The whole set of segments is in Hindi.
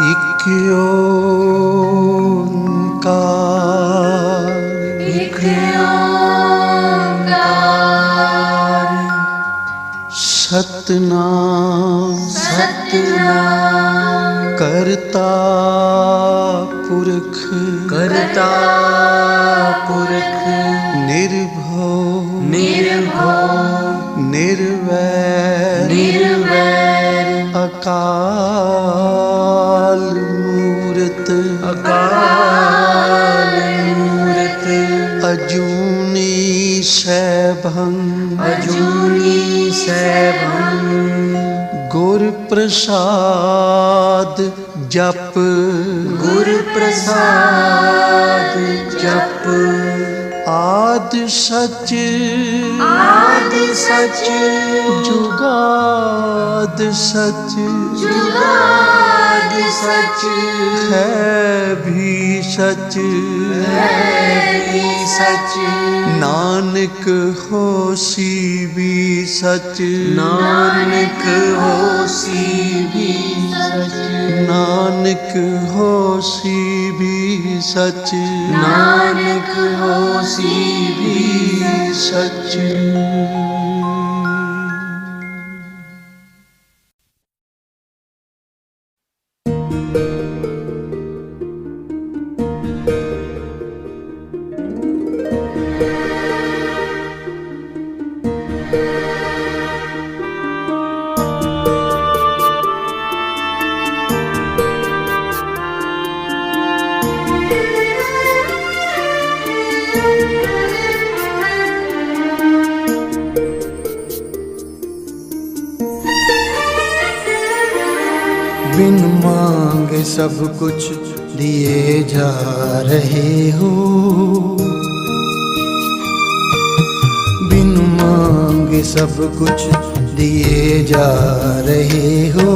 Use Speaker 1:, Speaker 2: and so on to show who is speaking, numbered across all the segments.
Speaker 1: एक ओंकार,
Speaker 2: एक ओंकार,
Speaker 1: सतनाम
Speaker 2: सतनाम,
Speaker 1: करता पुरख,
Speaker 2: करता पुरख,
Speaker 1: निर्भव
Speaker 2: निर्भव,
Speaker 1: निर्वैर
Speaker 2: निर्वैर,
Speaker 1: अकाल मूरत,
Speaker 2: अकाल मूरत,
Speaker 1: अजूनी सैभं,
Speaker 2: अजूनी सैभं,
Speaker 1: गुर प्रसाद जप,
Speaker 2: गुर प्रसाद जप,
Speaker 1: आद सच
Speaker 2: आद सच,
Speaker 1: जुगाद सच,
Speaker 2: जुगाद सच,
Speaker 1: है भी सच,
Speaker 2: है भी सच,
Speaker 1: नानक होसी भी सच,
Speaker 2: नानक होसी भी सच,
Speaker 1: नानक होसी भी सच,
Speaker 2: नानक होसी भी
Speaker 1: सच। बिन मांगे सब कुछ दिए जा रहे हो, बिन मांगे सब कुछ दिए जा रहे हो,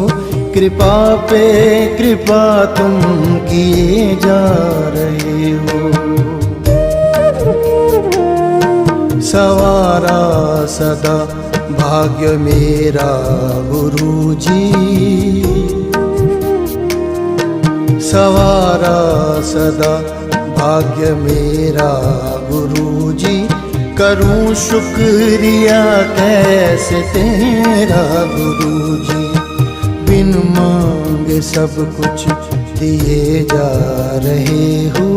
Speaker 1: कृपा पे कृपा तुम किए जा रहे हो। सवारा सदा भाग्य मेरा गुरुजी, सवारा सदा भाग्य मेरा गुरुजी, करूं शुक्रिया कैसे तेरा गुरुजी। बिन मांगे सब कुछ दिए जा रहे हो,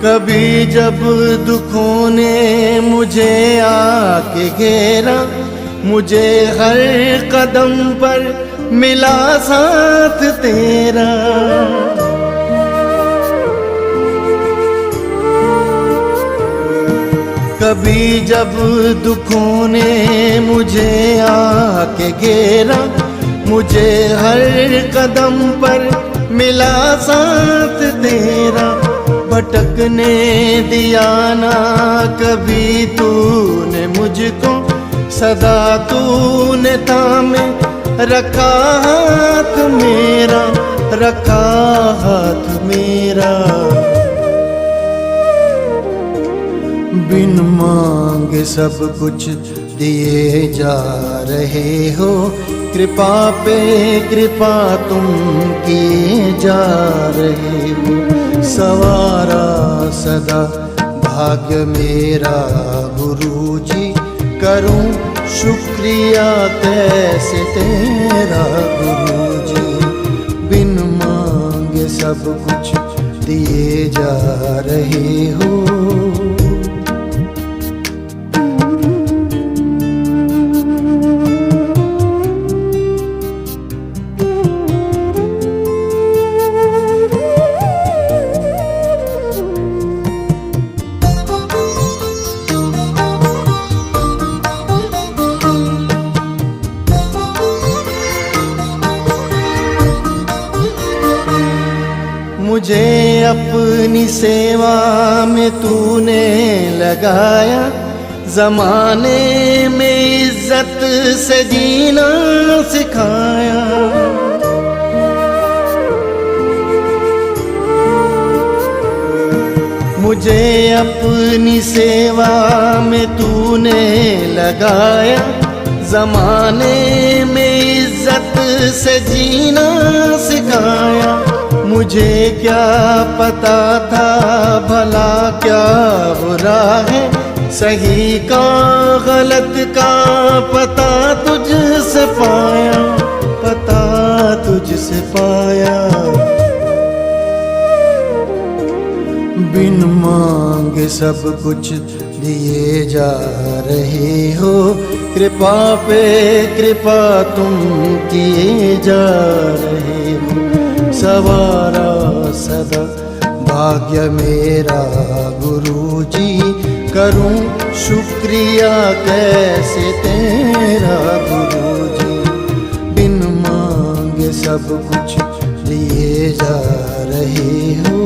Speaker 1: कभी जब दुखों ने मुझे आके घेरा, मुझे हर कदम पर मिला साथ तेरा। कभी जब दुखों ने मुझे आके घेरा, मुझे हर कदम पर मिला साथ तेरा। भटकने दिया ना कभी तूने मुझको, सदा तूने थामे रखा हाथ मेरा, रखा हाथ मेरा। बिन मांगे सब कुछ दिए जा रहे हो, कृपा पे कृपा तुम किए जा रहे हो। सवारा सदा भाग्य मेरा गुरुजी, करूं शुक्रिया कैसे तेरा गुरुजी। बिन मांगे सब कुछ दिए जा रहे हो, मुझे अपनी अपनी सेवा में तूने लगाया, जमाने में इज्जत से जीना सिखाया। मुझे अपनी सेवा में तूने लगाया, जमाने में इज्जत से जीना सिखाया। मुझे क्या पता था भला क्या बुरा है, सही का गलत का पता तुझसे पाया, पता तुझसे पाया। बिन मांगे सब कुछ दिए जा रहे हो, कृपा पे कृपा तुम किए जा रहे हो। सवारा सदा भाग्य मेरा गुरुजी, करूं शुक्रिया कैसे तेरा गुरुजी। बिन मांगे सब कुछ दिए जा रहे हो।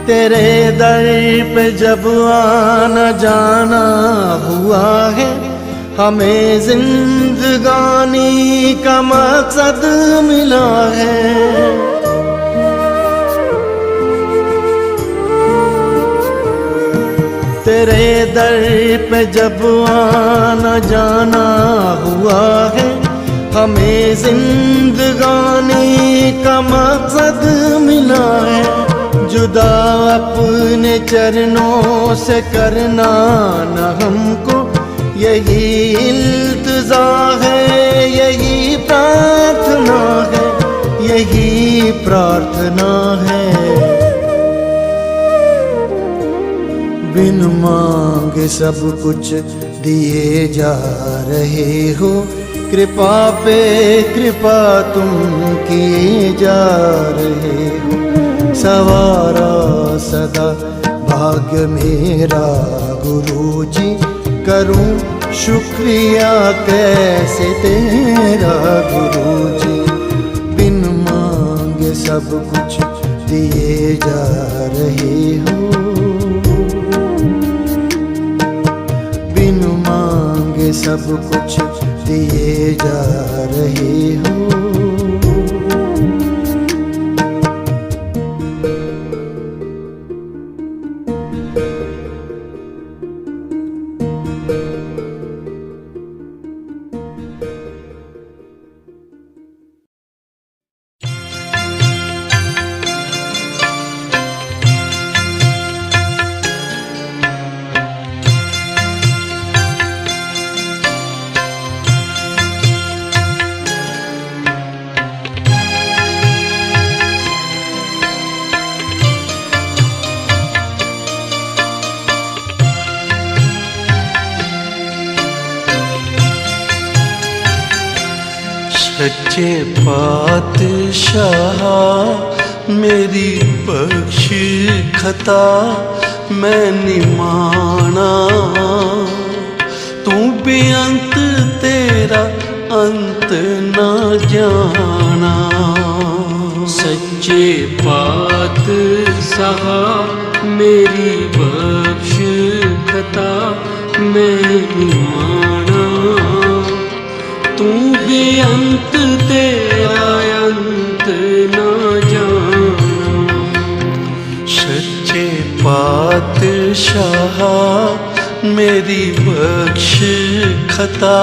Speaker 1: तेरे दर पे जब आना जाना हुआ है, हमें जिंदगानी का मकसद मिला है। तेरे दर पे जब आना जाना हुआ है, हमें जिंदगानी का मकसद मिला है। जुदा अपने चरणों से करना न हमको, यही इल्तिजा है, यही प्रार्थना है, यही प्रार्थना है। बिन मांगे सब कुछ दिए जा रहे हो, कृपा पे कृपा तुम किए जा रहे हो। सवारा सदा भाग्य मेरा गुरुजी, करूं शुक्रिया कैसे तेरा गुरुजी। बिन मांगे सब कुछ दिए जा रहे हो, बिन मांगे सब कुछ दिए जा रहे हो।
Speaker 2: सच्चे पातशाह मेरी बख्श खता मैं निमाना, तू बेअंत तेरा अंत ना जाना।
Speaker 3: सच्चे पातशाह मेरी बख्श खता मैं निमाना, तू बेअंत तेरा अंत ना जाना।
Speaker 2: सच्चे पातशाह मेरी बख्श खता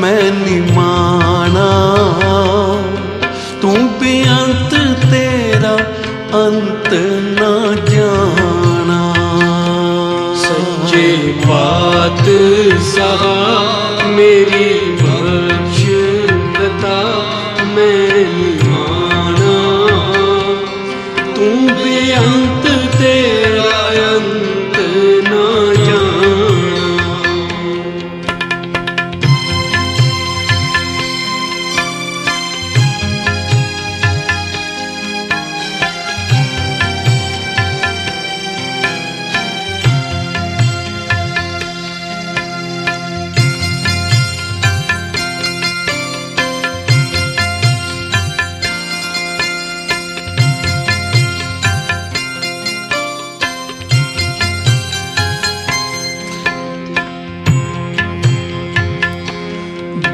Speaker 2: मैं निमाना, तू बेअंत तेरा अंत ना जाना।
Speaker 3: सच्चे पातशाह मेरी बख्श खता मैं निमाना, तू बेअंत तेरा अंत ना जाना।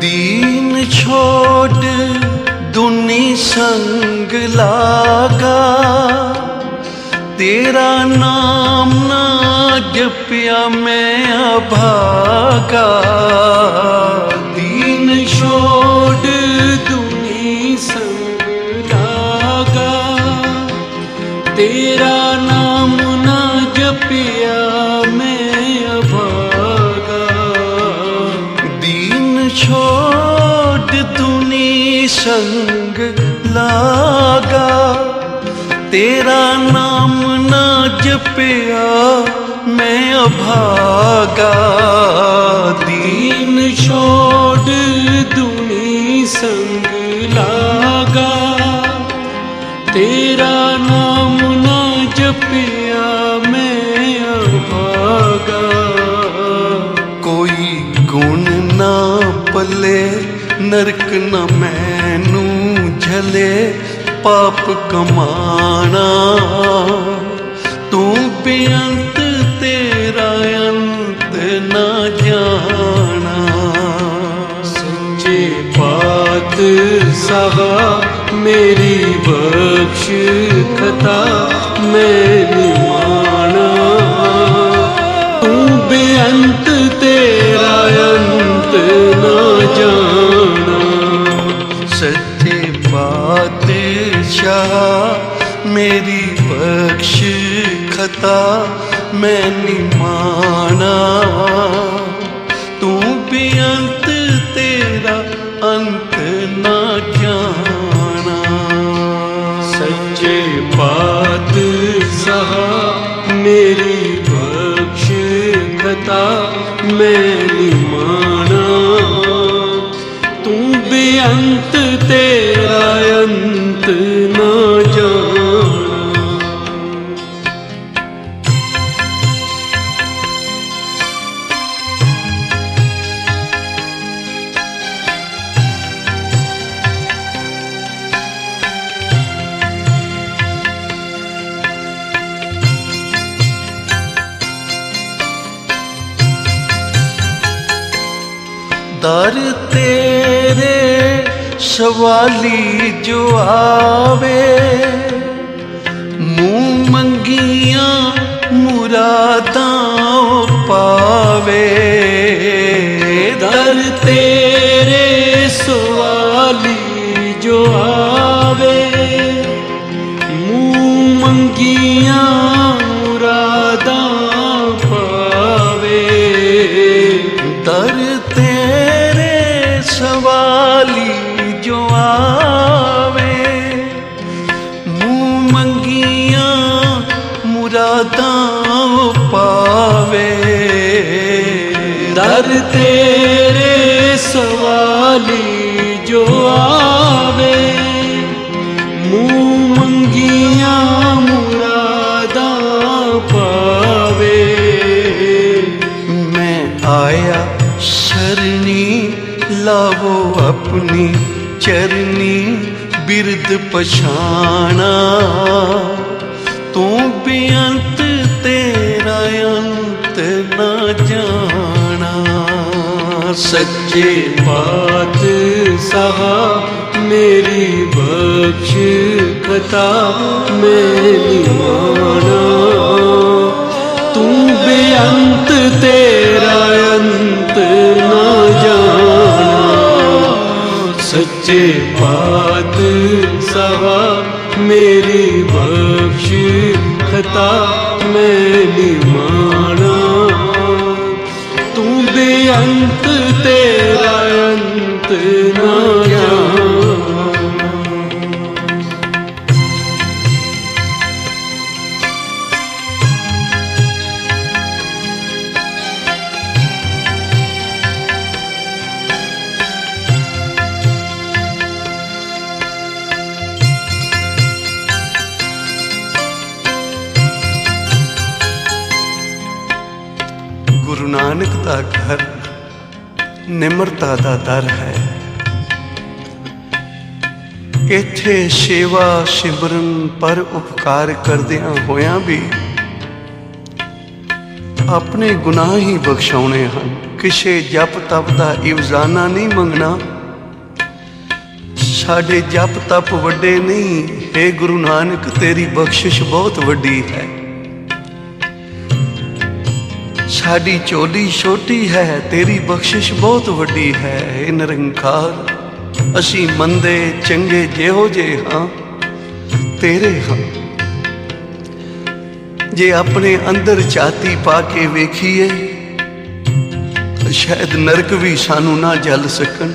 Speaker 2: दीन छोड़ दुनी संग लागा, तेरा नाम ना जपिया मैं अभागा।
Speaker 3: दीन छोड़ दुनी संग लागा, तेरा नाम ना जपिया मैं अभागा।
Speaker 2: दीन छोड़ दुनी संग लागा, तेरा नाम ना जपिया मैं अभागा।
Speaker 3: दीन छोड़ दुनी संग लागा, तेरा नाम ना जपिया मैं अभागा।
Speaker 2: कोई गुण ना पले, नरक न मैनू झले, पाप कमाना। तू बेअंत तेरा अंत ना जाना।
Speaker 3: सच्चे पातशाह मेरी बख्श खता मैं निमाना। तू बेअंत तेरा अंत ना जाना।
Speaker 2: सच्चे पातशाह मेरी बख्श खता मैं निमाना। तू बेअंत तेरा अंत ना जाना।
Speaker 3: सच्चे पातशाह मेरी बख्श खता मैं निमाना। तू बेअंत तेरा अंत ना जाना।
Speaker 2: दर तेरे सवाली जो आवे, मुँह मंगिया मुरादां पावे।
Speaker 3: दर तेरे सवाली जो आवे, मुँह मंगिया मुरादां पावे।
Speaker 2: दर तेरे सवाली जो आवे, मुँह मंगिया मुरादां पावे।
Speaker 3: दर तेरे सवाली जो आवे, मुँह मंगिया मुरादां पावे।
Speaker 2: मैं आया शरणी, लावो अपनी चरनी बिरद पछाना। तू बेअंत तेरा अंत ना जाना। सच्चे
Speaker 3: पातशाह मेरी बख्श खता मैं निमाना। तू बेअंत तेरा अंत ना जाना। सच्चे पातशाह मेरी बख्श खता मैं निमाना। तू बेअंत तेरा अंत ना जाना।
Speaker 2: गुरु नानक दा घर निमरता दा दर है। इत्थे सेवा सिमरन पर उपकार करदियां होयां भी अपने गुनाह ही बख्शाउणे हन। किसे जप तप दा इवजाना नहीं मंगना। साडे जप तप वड्डे नहीं, हे गुरु नानक तेरी बख्शिश बहुत वड्डी है। साडी चोली छोटी है, तेरी बख्शिश बहुत वड्डी है। हे निरंकार असी मंदे चंगे जेहो जे हाँ तेरे हाँ। जे अपने अंदर झाती पा के वेखीए शायद नरक भी सानू ना जल सकन,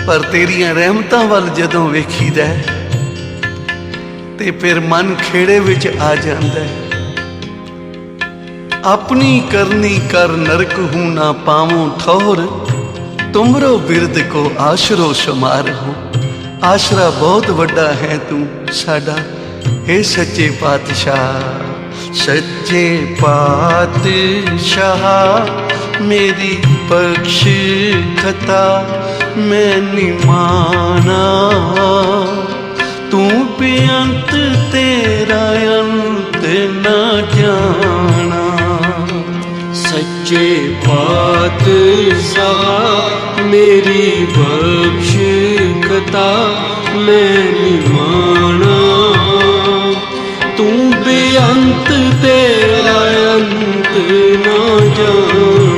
Speaker 2: पर तेरियां रहमतां वल जदों वेखीदा ते फिर मन खेड़े विच आ जांदा है। अपनी करनी कर नरक हूं ना पावों ठौर, तुमरो बिरद को आशरो शुमार हो। आशरा बहुत वड्डा है तू साडा, हे सच्चे पातशाह। सच्चे पातशाह मेरी बख्श खता मैं निमाना। तू बेअंत तेरा अंत न जाना।
Speaker 3: सच्चे पातशाह मेरी बख्श खता मैं निमाना। तू बेअंत तेरा अंत न जाना।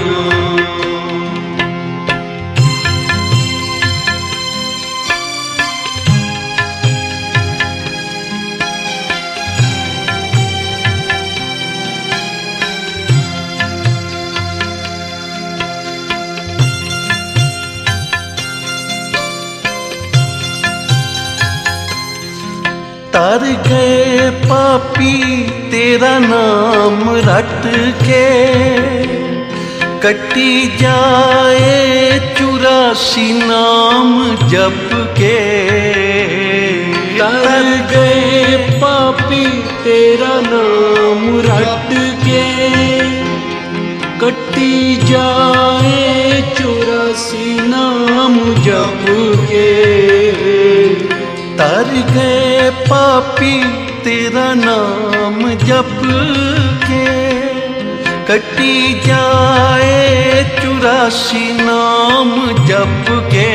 Speaker 2: तर गए पापी तेरा नाम रट के, कटी जाए 84 नाम जप के।
Speaker 3: तर गए पापी तेरा नाम रट के, कटी जाए 84 नाम जप के।
Speaker 2: तर गए पापी तेरा नाम जप के, कटी जाए 84 नाम जप के।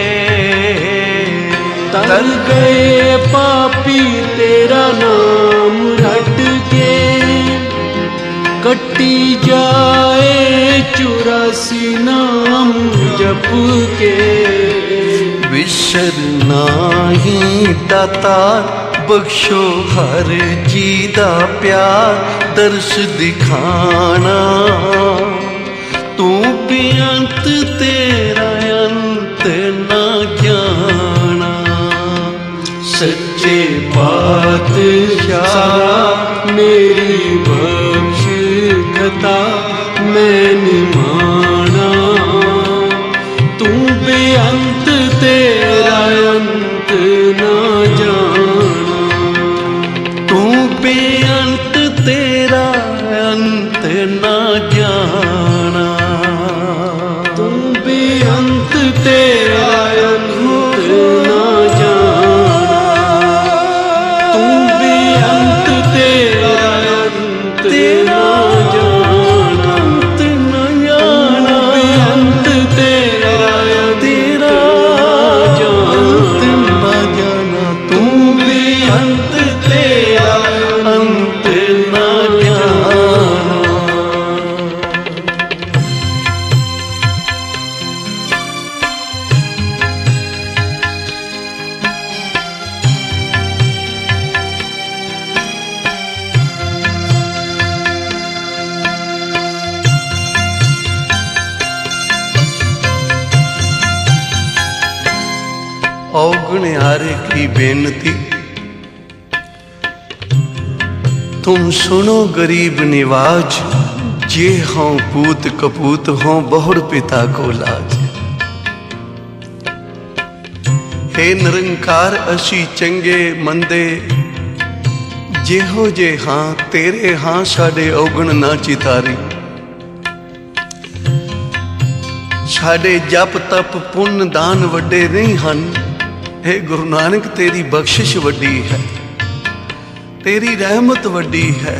Speaker 3: तर गए पापी तेरा नाम रट के, कटी जाए 84 नाम जप के।
Speaker 2: विसर नाही दातार बख्शो हर जी दा प्यार, दर्श दिखाना। तू बेअंत तेरा अंत ना जाना।
Speaker 3: सच्चे पातशाह मेरी बख्श खता मैं निमाना। तू बेअंत तेरा अंत ना जाना।
Speaker 2: तू बेअंत तेरा अंत ना जाना।
Speaker 3: तू बेअंत तेरा अंत ना जाना। तू बेअंत तेरा अंत ना जाना।
Speaker 2: अंत न जाना।
Speaker 3: बेअंत तेरा
Speaker 2: तेरा अंत न जाना। तू बेअंत तेरा अंत न जाना। औगण्यारे की बेनती, तुम सुनो गरीब निवाज। जे हों पूत कपूत हों बहुड़ पिता को लाज। हे निरंकार असी चंगे मंदे जेहो जे हाँ तेरे हाँ साडे औगण ना चितारी। साडे जप तप पुण्य दान वड्डे नहीं हन। हे गुरु नानक तेरी बख्शिश वड्डी है, तेरी रहमत वड्डी है।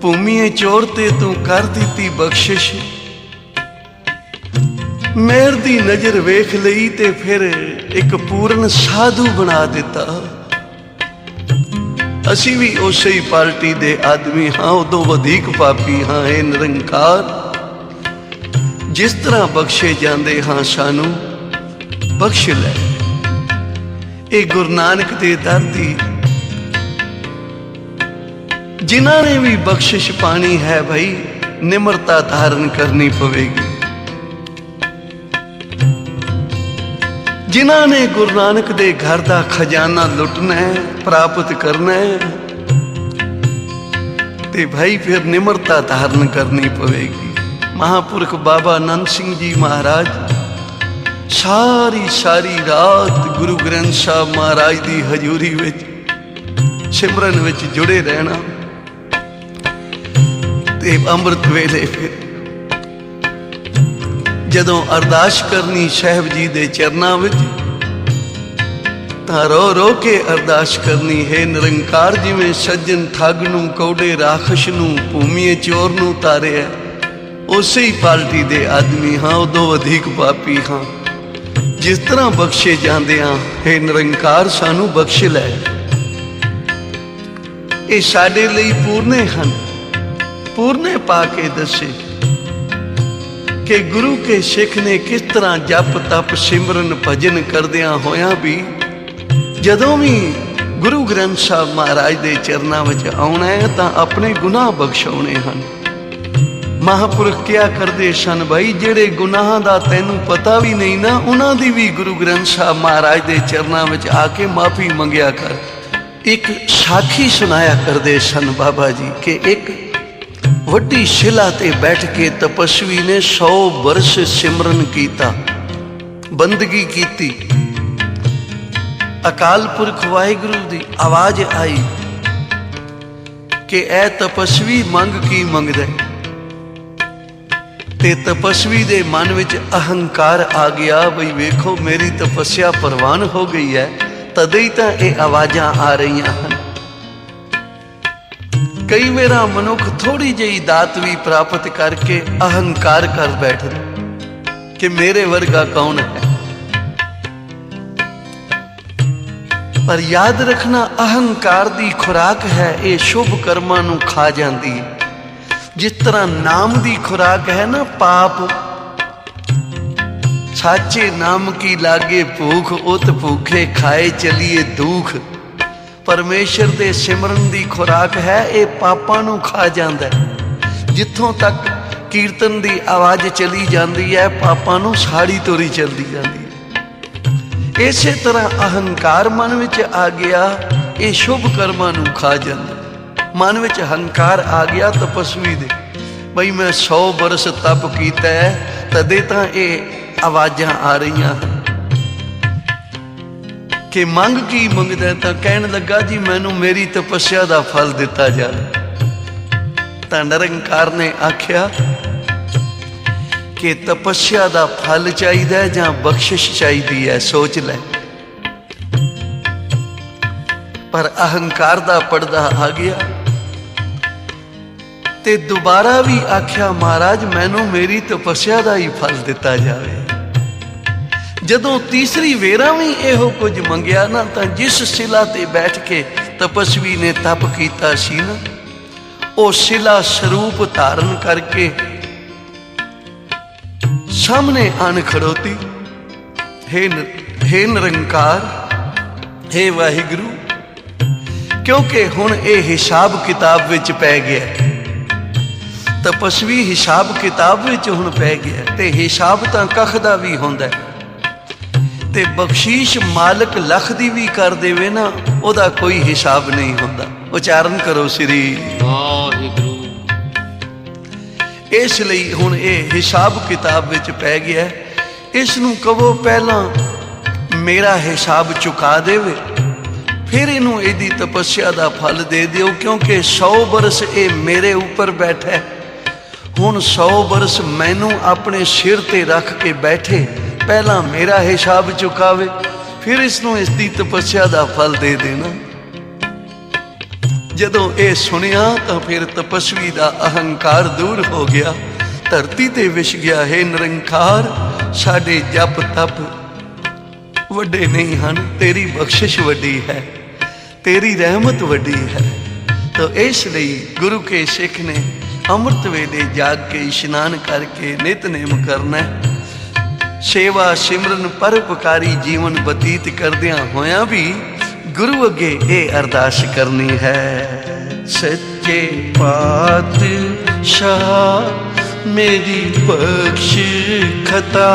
Speaker 2: ਭੂਮੀਏ ਚੋਰ ਤੇ ਤੂੰ ਕਰ ਦਿੱਤੀ ਬਖਸ਼ਿਸ਼। ਮੇਰ ਦੀ ਨਜ਼ਰ ਵੇਖ ਲਈ ਤੇ ਫਿਰ ਇੱਕ ਪੂਰਨ ਸਾਧੂ ਬਣਾ ਦਿੱਤਾ। ਅਸੀਂ ਵੀ ਉਸੇ ਹੀ ਪਾਰਟੀ ਦੇ ਆਦਮੀ ਹਾਂ, ਉਦੋਂ ਵਧੇਕ ਪਾਪੀ ਹਾਂ। ਇਹ ਨਿਰੰਕਾਰ ਜਿਸ ਤਰ੍ਹਾਂ ਬਖਸ਼ੇ ਜਾਂਦੇ ਹਾਂ ਸਾਨੂੰ ਬਖਸ਼ ਲੈ। ਇਹ ਗੁਰੂ ਨਾਨਕ ਦੇ ਦਰ ਦੀ ਜਿਨ੍ਹਾਂ ਨੇ ਵੀ ਬਖਸ਼ਿਸ਼ ਪਾਣੀ ਹੈ ਭਾਈ, ਨਿਮਰਤਾ ਧਾਰਨ ਕਰਨੀ ਪਵੇਗੀ। ਜਿਨ੍ਹਾਂ ਨੇ ਗੁਰੂ ਨਾਨਕ ਦੇ ਘਰ ਦਾ ਖਜ਼ਾਨਾ ਲੁੱਟਣਾ ਹੈ, ਪ੍ਰਾਪਤ ਕਰਨਾ ਹੈ, ਤੇ ਭਾਈ ਫਿਰ ਨਿਮਰਤਾ ਧਾਰਨ ਕਰਨੀ ਪਵੇਗੀ। ਮਹਾਂਪੁਰਖ ਬਾਬਾ ਆਨੰਦ ਸਿੰਘ ਜੀ ਮਹਾਰਾਜ ਸਾਰੀ ਰਾਤ ਗੁਰੂ ਗ੍ਰੰਥ ਸਾਹਿਬ ਮਹਾਰਾਜ ਦੀ ਹਜ਼ੂਰੀ ਵਿੱਚ ਸਿਮਰਨ ਵਿੱਚ ਜੁੜੇ ਰਹਿਣਾ। ਤੇ ਅੰਮ੍ਰਿਤ ਵੇਲੇ ਫਿਰ ਜਦੋਂ ਅਰਦਾਸ ਕਰਨੀ ਸਾਹਿਬ ਜੀ ਦੇ ਚਰਨਾਂ ਵਿੱਚ, ਤਾਂ ਰੋ ਰੋ ਕੇ ਅਰਦਾਸ ਕਰਨੀ, ਹੈ ਨਿਰੰਕਾਰ ਜਿਵੇਂ ਸੱਜਣ ਠੱਗ ਨੂੰ, ਕੌੜੇ ਰਾਖਸ਼ ਨੂੰ, ਭੂਮੀਏ ਚੋਰ ਨੂੰ ਤਾਰਿਆ, ਉਸੇ ਹੀ ਪਾਰਟੀ ਦੇ ਆਦਮੀ ਹਾਂ, ਉਦੋਂ ਵਧੇਕ ਪਾਪੀ ਹਾਂ। ਜਿਸ ਤਰ੍ਹਾਂ ਬਖਸ਼ੇ ਜਾਂਦੇ ਹਾਂ, ਹੈ ਨਿਰੰਕਾਰ ਸਾਨੂੰ ਬਖਸ਼ ਲੈ। ਇਹ ਸਾਡੇ ਲਈ ਪੂਰਨੇ ਹਨ। ਪੂਰਨੇ ਪਾ ਕੇ ਦੱਸੇ ਕਿ ਗੁਰੂ ਕੇ ਸਿੱਖ ਨੇ ਕਿਸ ਤਰ੍ਹਾਂ ਜਪ ਤਪ ਸਿਮਰਨ ਭਜਨ ਕਰਦਿਆਂ ਹੋਇਆਂ ਵੀ ਜਦੋਂ ਵੀ ਗੁਰੂ ਗ੍ਰੰਥ ਸਾਹਿਬ ਮਹਾਰਾਜ ਦੇ ਚਰਨਾਂ ਵਿੱਚ ਆਉਣਾ ਹੈ ਤਾਂ ਆਪਣੇ ਗੁਨਾਹ ਬਖਸ਼ਾਉਣੇ ਹਨ। ਮਹਾਂਪੁਰਖ ਕਿਹਾ ਕਰਦੇ ਸਨ, ਭਾਈ ਜਿਹੜੇ ਗੁਨਾਹਾਂ ਦਾ ਤੈਨੂੰ ਪਤਾ ਵੀ ਨਹੀਂ ਨਾ, ਉਹਨਾਂ ਦੀ ਵੀ ਗੁਰੂ ਗ੍ਰੰਥ ਸਾਹਿਬ ਮਹਾਰਾਜ ਦੇ ਚਰਨਾਂ ਵਿੱਚ ਆ ਕੇ ਮਾਫੀ ਮੰਗਿਆ ਕਰ। ਇੱਕ ਸਾਖੀ ਸੁਣਾਇਆ ਕਰਦੇ ਸਨ ਬਾਬਾ ਜੀ ਕਿ ਇੱਕ ਵੱਡੀ ਸ਼ਿਲਾ ਤੇ ਬੈਠ ਕੇ ਤਪਸਵੀ ਨੇ 100 ਵਰਸ਼ ਸਿਮਰਨ ਕੀਤਾ, ਬੰਦਗੀ ਕੀਤੀ। ਅਕਾਲ ਪੁਰਖ ਵਾਹਿਗੁਰੂ ਦੀ ਆਵਾਜ਼ ਆਈ ਕਿ ਐ ਤਪਸਵੀ ਮੰਗ ਕੀ ਮੰਗਦਾ। ਤੇ ਤਪਸਵੀ ਦੇ ਮਨ ਵਿੱਚ ਅਹੰਕਾਰ ਆ ਗਿਆ, ਬਈ ਵੇਖੋ ਮੇਰੀ ਤਪੱਸਿਆ ਪ੍ਰਵਾਨ ਹੋ ਗਈ ਹੈ, ਤਦੇ ਹੀ ਤਾਂ ਇਹ ਆਵਾਜ਼ਾਂ ਆ ਰਹੀਆਂ ਹਨ। ਕਈ ਵਾਰਾ ਮਨੁੱਖ ਥੋੜੀ ਜਿਹੀ ਦਾਤ ਵੀ ਪ੍ਰਾਪਤ ਕਰਕੇ ਅਹੰਕਾਰ ਕਰ ਬੈਠਦਾ ਕਿ ਮੇਰੇ ਵਰਗਾ ਕੌਣ ਹੈ। ਪਰ ਯਾਦ ਰੱਖਣਾ, ਅਹੰਕਾਰ ਦੀ ਖੁਰਾਕ ਹੈ, ਇਹ ਸ਼ੁਭ ਕਰਮਾਂ ਨੂੰ ਖਾ ਜਾਂਦੀ ਹੈ। ਜਿਸ ਤਰ੍ਹਾਂ ਨਾਮ ਦੀ ਖੁਰਾਕ ਹੈ ਨਾ ਪਾਪ, ਸਾਚੇ ਨਾਮ ਕੀ ਲਾਗੇ ਭੂਖ, ਉਤ ਭੂਖੇ ਖਾਏ ਚਲੀਏ ਦੁਖ। ਪਰਮੇਸ਼ਰ ਦੇ ਸਿਮਰਨ ਦੀ ਖੁਰਾਕ ਹੈ, ਇਹ ਪਾਪਾਂ ਨੂੰ ਖਾ ਜਾਂਦਾ। ਜਿੱਥੋਂ ਤੱਕ ਕੀਰਤਨ ਦੀ ਆਵਾਜ਼ ਚਲੀ ਜਾਂਦੀ ਹੈ, ਪਾਪਾਂ ਨੂੰ ਸਾੜੀ ਤੋਰੀ ਚਲਦੀ ਜਾਂਦੀ ਹੈ। ਇਸੇ ਤਰ੍ਹਾਂ ਅਹੰਕਾਰ ਮਨ ਵਿੱਚ ਆ ਗਿਆ, ਇਹ ਸ਼ੁਭ ਕਰਮਾਂ ਨੂੰ ਖਾ ਜਾਂਦਾ। ਮਨ ਵਿੱਚ ਹੰਕਾਰ ਆ ਗਿਆ ਤਪਸਵੀ ਦੇ, ਬਈ ਮੈਂ 100 ਬਰਸ ਤਪ ਕੀਤਾ ਹੈ, ਤਦੇ ਤਾਂ ਇਹ ਆਵਾਜ਼ਾਂ ਆ ਰਹੀਆਂ ਹਨ। ਕਿ ਮੰਗ ਕੀ ਮੰਗਦਾ, ਤਾਂ ਕਹਿਣ ਲੱਗਾ ਜੀ ਮੈਨੂੰ ਮੇਰੀ ਤਪੱਸਿਆ ਦਾ ਫਲ ਦਿੱਤਾ ਜਾਵੇ। ਤਾਂ ਨਿਰੰਕਾਰ ਨੇ ਆਖਿਆ ਕਿ ਤਪੱਸਿਆ ਦਾ ਫਲ ਚਾਹੀਦਾ ਜਾਂ ਬਖਸ਼ਿਸ਼ ਚਾਹੀਦੀ ਹੈ, ਸੋਚ ਲੈ। ਪਰ ਅਹੰਕਾਰ ਦਾ ਪਰਦਾ ਆ ਗਿਆ ਤੇ ਦੁਬਾਰਾ ਵੀ ਆਖਿਆ, ਮਹਾਰਾਜ ਮੈਨੂੰ ਮੇਰੀ ਤਪੱਸਿਆ ਦਾ ਹੀ ਫਲ ਦਿੱਤਾ ਜਾਵੇ। ਜਦੋਂ ਤੀਸਰੀ ਵੇਰਾ ਵੀ ਇਹੋ ਕੁਝ ਮੰਗਿਆ ਨਾ, ਤਾਂ ਜਿਸ ਸ਼ਿਲਾ ਤੇ ਬੈਠ ਕੇ ਤਪਸਵੀ ਨੇ ਤਪ ਕੀਤਾ ਸੀ ਨਾ, ਉਹ ਸ਼ਿਲਾ ਸਰੂਪ ਧਾਰਨ ਕਰਕੇ ਸਾਹਮਣੇ ਆਣ ਖੜੋਤੀ। ਹੇ ਨਿਰੰਕਾਰ, ਹੇ ਵਾਹਿਗੁਰੂ, ਕਿਉਂਕਿ ਹੁਣ ਇਹ ਹਿਸਾਬ ਕਿਤਾਬ ਵਿੱਚ ਪੈ ਗਿਆ। ਤਪਸਵੀ ਹਿਸਾਬ ਕਿਤਾਬ ਵਿੱਚ ਹੁਣ ਪੈ ਗਿਆ, ਤੇ ਹਿਸਾਬ ਤਾਂ ਕੱਖ ਦਾ ਵੀ ਹੁੰਦਾ। ਤੇ ਬਖਸ਼ੀਸ਼ ਮਾਲਕ ਲੱਖ ਦੀ ਵੀ ਕਰ ਦੇਵੇ ਨਾ, ਉਹਦਾ ਕੋਈ ਹਿਸਾਬ ਨਹੀਂ ਹੁੰਦਾ। ਉਚਾਰਨ ਕਰੋ ਸ੍ਰੀ
Speaker 3: ਵਾਹਿਗੁਰੂ।
Speaker 2: ਇਸ ਲਈ ਹੁਣ ਇਹ ਹਿਸਾਬ ਕਿਤਾਬ ਵਿੱਚ ਪੈ ਗਿਆ। ਇਸ ਨੂੰ ਕਹੋ ਪਹਿਲਾਂ ਮੇਰਾ ਹਿਸਾਬ ਚੁਕਾ ਦੇਵੇ, ਫਿਰ ਇਹਨੂੰ ਇਹਦੀ ਤਪੱਸਿਆ ਦਾ ਫਲ ਦੇ ਦਿਓ। ਕਿਉਂਕਿ 100 ਬਰਸ ਇਹ ਮੇਰੇ ਉੱਪਰ ਬੈਠਾ, ਹੁਣ 100 ਬਰਸ ਮੈਨੂੰ ਆਪਣੇ ਸਿਰ ਤੇ ਰੱਖ ਕੇ ਬੈਠੇ। ਪਹਿਲਾਂ ਮੇਰਾ ਹਿਸਾਬ ਚੁਕਾਵੇ, ਫਿਰ ਇਸ ਨੂੰ ਇਸ ਦੀ ਤਪੱਸਿਆ ਦਾ ਫਲ ਦੇ ਦੇਣਾ। ਜਦੋਂ ਇਹ ਸੁਣਿਆ ਤਾਂ ਫਿਰ ਤਪਸਵੀ ਦਾ ਅਹੰਕਾਰ ਦੂਰ ਹੋ ਗਿਆ। ਧਰਤੀ ਤੇ ਵਿਛ ਗਿਆ, ਹੈ ਨਿਰੰਕਾਰ ਸਾਡੇ ਜਪ ਤਪ ਵੱਡੇ ਨਹੀਂ ਹਨ, ਤੇਰੀ ਬਖਸ਼ਿਸ਼ ਵੱਡੀ ਹੈ, तेरी रहमत वड्डी है। तो इसलिए गुरु के सिख ने अमृत वेले जाग के इशनान करके नितनेम करना, सेवा सिमरन परोपकारी जीवन बतीत करदियां होया भी गुरु अगे ये अरदास करनी है। सच्चे पातशाह मेरी बख्श खता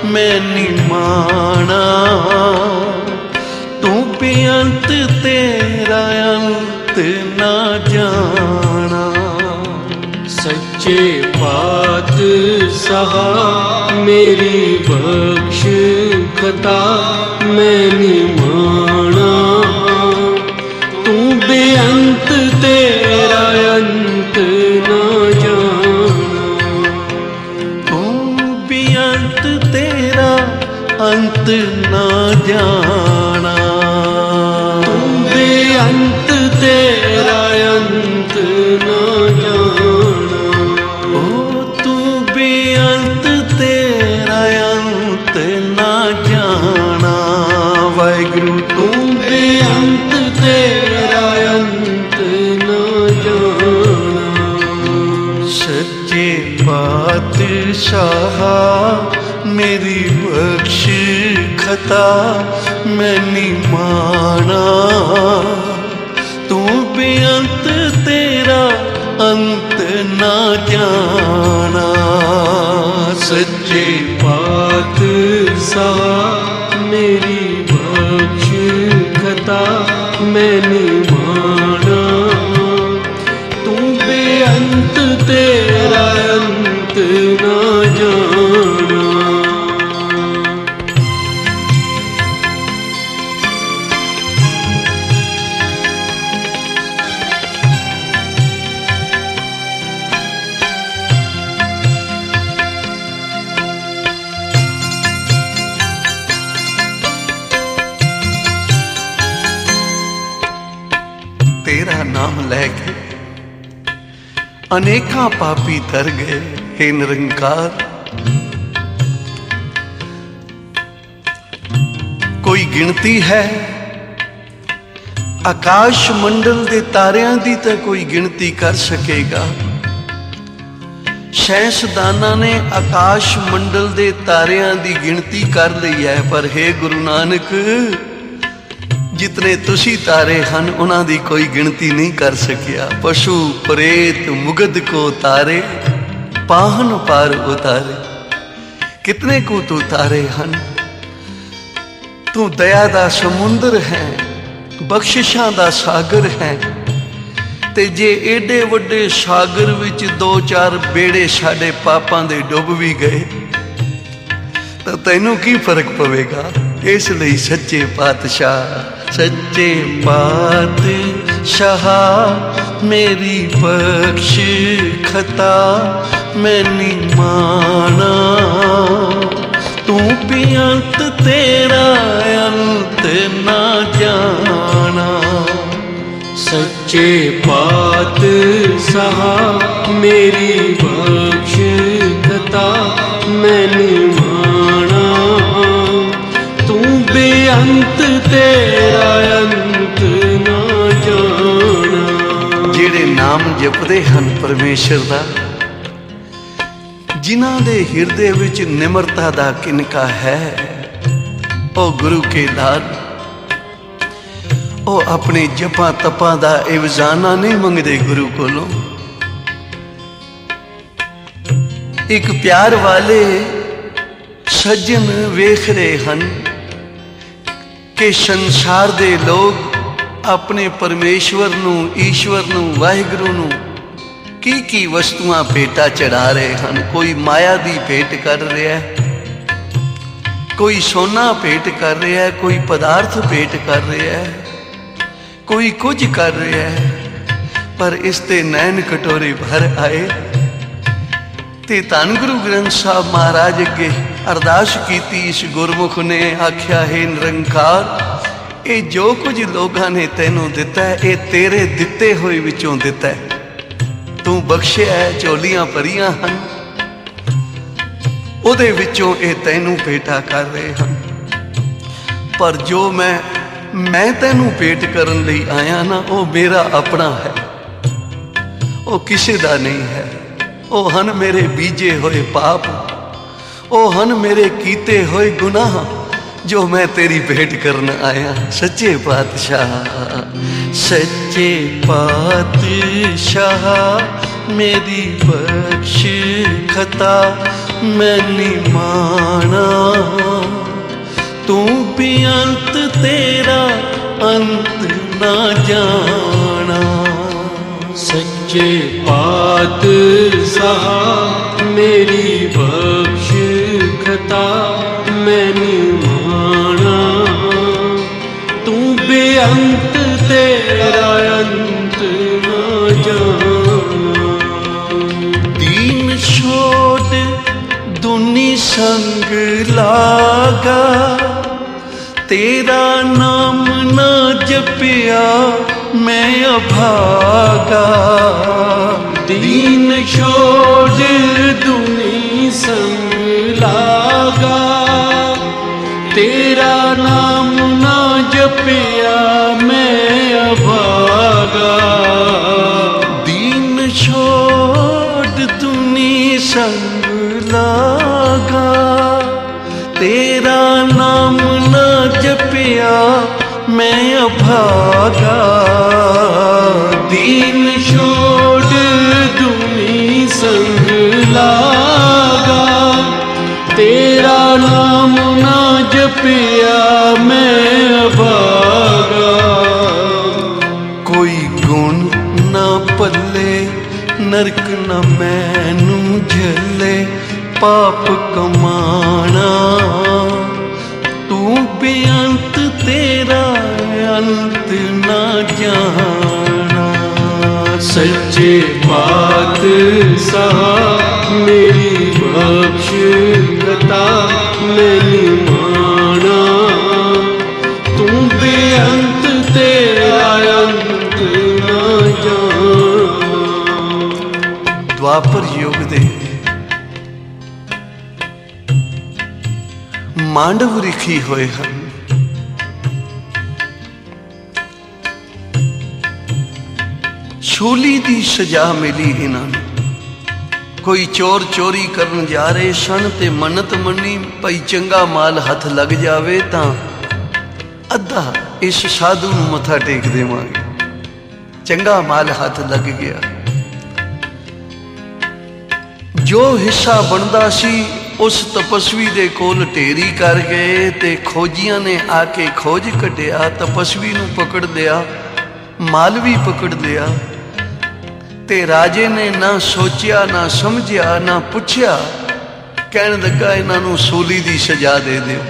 Speaker 2: मैं निमाना, तू बेअंत तेरा अंत ना जाना।
Speaker 3: सच्चे पातशाह मेरी बख्श खता मैं निमाना, तू बेअंत तेरा अंत ना जाना।
Speaker 2: तू बेअंत तेरा अंत ना जाना,
Speaker 3: अंत तेरा अंत ना जाना।
Speaker 2: ओ तू बेअंत तेरा अंत ना जाना। वाहिगुरु
Speaker 3: तू बेअंत तेरा अंत ना जाना।
Speaker 2: सच्चे पातशाह मेरी बख्श खता मैं निमाना, तू बेअंत तेरा अंत ना जाना।
Speaker 3: सच्चे पातशाह मेरी बख्श खता मैं निमाना, तू बेअंत तेरा अंत ना जाना।
Speaker 2: तेरा नाम लैके अनेका पापी तर गए, हे निरंकार। कोई गिनती है आकाश मंडल दे तारियां दी तां कोई गिनती कर सकेगा। साइंसदाना ने आकाश मंडल दे तारियां दी गिनती कर ली है, पर हे गुरु नानक जितने तुसी तारे हन उन्हां दी कोई गिनती नहीं कर सकिया। पशु प्रेत मुगध को तारे पाहन पार उतारे, कितने को तू तारे हन। तू दया दा समुंदर है, बख्शिशां दा सागर है, ते जे एडे वड्डे सागर विच दो चार बेड़े साडे पापां दे डुब भी गए तो तैनू की फर्क पवेगा। इसलिए सच्चे पातशाह, सच्चे पातशाह मेरी बख्श खता मैं निमाना, तू बेअंत तेरा अंत ना जाना।
Speaker 3: सच्चे पातशाह मेरी बख्श खता मैं निमाना, तू बेअंत तेरा अंत ना जाना।
Speaker 2: जेड़े नाम जपदे हन परमेश्वर दा, जिन्हां दे हिरदे विच निमरता दा किनका है, ओ गुरु के दान ओ अपने जपा तपा दा इवजाना नहीं मंगदे गुरु कोलों। एक प्यार वाले सज्जन वेख रहे हन कि संसार दे लोग अपने परमेश्वर नू, ईश्वर नू, वाहिगुरु नू की वस्तुआं भेटा चढ़ा रहे हैं। कोई माया दी भेंट कर रहा है, कोई सोना भेंट कर रहा है, कोई पदार्थ भेंट कर रहा है, कोई कुछ कर रहा है। पर इसते नैन कटोरे भर आए ते धन गुरु ग्रंथ साहब महाराज अगे अरदास कीती। इस गुरमुख ने आख्या, है निरंकार ये जो कुछ लोगों ने तेनों दिता है, ये तेरे दिते हुए विचों दिता है। तू बख्शिया है, झोलियां भरियां हन, उहदे विचों ये तैनूं भेटा कर रहे हैं। पर जो मैं तैनूं भेंट करन लई आया ना, वो मेरा अपना है, वो किसी दा नहीं है। वो हन मेरे बीजे हुए पाप, वो हन मेरे कीते हुए गुनाह, जो मैं तेरी भेंट करन आया। सच्चे पातशाह, सच्चे पातशाह मेरी बख्श खता मैंने माना। तू भी अंत तेरा अंत ना जाना।
Speaker 3: सच्चे पातशाह मेरी बख्श खता मैंने माना। तू बेअंत तेरा अंत ना जाना।
Speaker 2: दीन छोड़ दुनी संग लागा, तेरा नाम ना जपिया मैं अभागा।
Speaker 3: दीन छोड़ दुनी संग लागा, तेरा नाम ना जपिया मैं अभागा।
Speaker 2: दीन छोड़ दुनी संग लागा, तेरा नाम ना जपिया मैं अभागा।
Speaker 3: दीन छोड़ दुनी संग लागा, तेरा नाम ना जपिया मैं अभागा।
Speaker 2: कोई गुण ना पल्ले, नरक न मैनू झले, पाप कमाना। तू बेअंत तेरा अंत ना जाना।
Speaker 3: सच्चे पातशाह मेरी बख्श खता मैंने माना। तू बेअंत तेरा अंत ना जाना।
Speaker 2: द्वापर युग दे मांडव रिखी होए हैं। छूली दी सजा मिली इन्हां। कोई चोर चोरी करन जा रहे सन ते मन्नत मनी भई चंगा माल हथ लग जावे तां अद्धा इस साधु नूं मत्था टेक देवांगे। चंगा माल हथ लग गया, जो हिस्सा बनदा सी उस तपस्वी दे कोल ढेरी कर गए ते खोजियां ने आके खोज कढ़िया। तपस्वी नूं पकड़ लिया, माल भी पकड़ लिया ते राजे ने ना सोचिया ना समझिया ना पुछया, कहन लगा इन्हां नूं सूली दी सजा दे दिओ।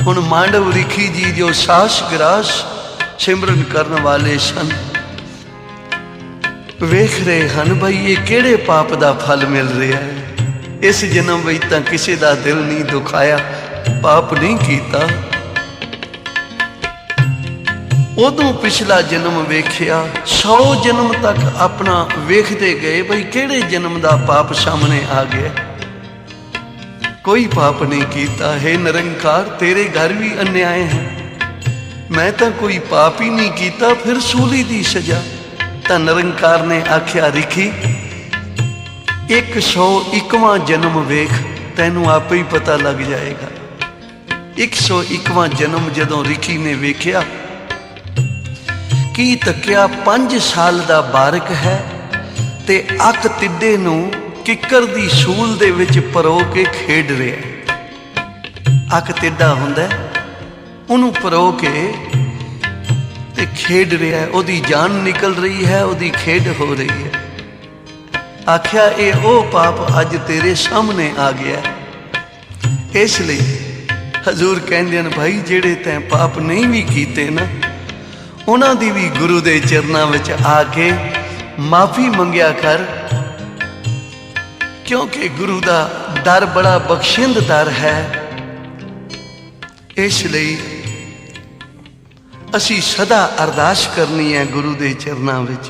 Speaker 2: हुण मांडव रिखी जी जो सास ग्रास सिमरन करन वाले सन वेख रहे हन भाई ये किहड़े पाप दा फल मिल रहा है। इस जन्म विच तां किसी दा दिल नहीं दुखाया, पाप नहीं कीता। उदों पिछला जन्म वेख्या, 100 जन्म तक अपना वेखते गए भाई किहड़े जन्म दा पाप सामने आ गया। कोई पाप नहीं कीता। हे निरंकार तेरे घर भी अन्याय है, मैं तो कोई पाप ही नहीं कीता, फिर सूली दी सजा। तां निरंकार ने आख्या रिखी 101वां जन्म वेख, तैनू आपे ही पता लग जाएगा। 101वां जन्म जदों रिखी ने वेख्या की तकिया 5 साल दा बारक है ते अक तिड्डे नूं किकर दी सूल दे विच परो के खेड रहा। अक तिड्डा हुंदा उहनूं परो के ते खेड रहा है, ओदी जान निकल रही है, ओदी खेड हो रही है। आख्या ये ओ पाप अज तेरे सामने आ गया। इसलिए हजूर कहंदे ने भाई जेड़े तैं पाप नहीं भी कीते ना उन्हां दी भी गुरु दे चरनां विच आके माफी मंगिया कर, क्योंकि गुरु दा दर बड़ा बख्शिंद दर है। इसलिए ਅਸੀਂ ਸਦਾ ਅਰਦਾਸ ਕਰਨੀ ਹੈ ਗੁਰੂ ਦੇ ਚਰਨਾਂ ਵਿੱਚ।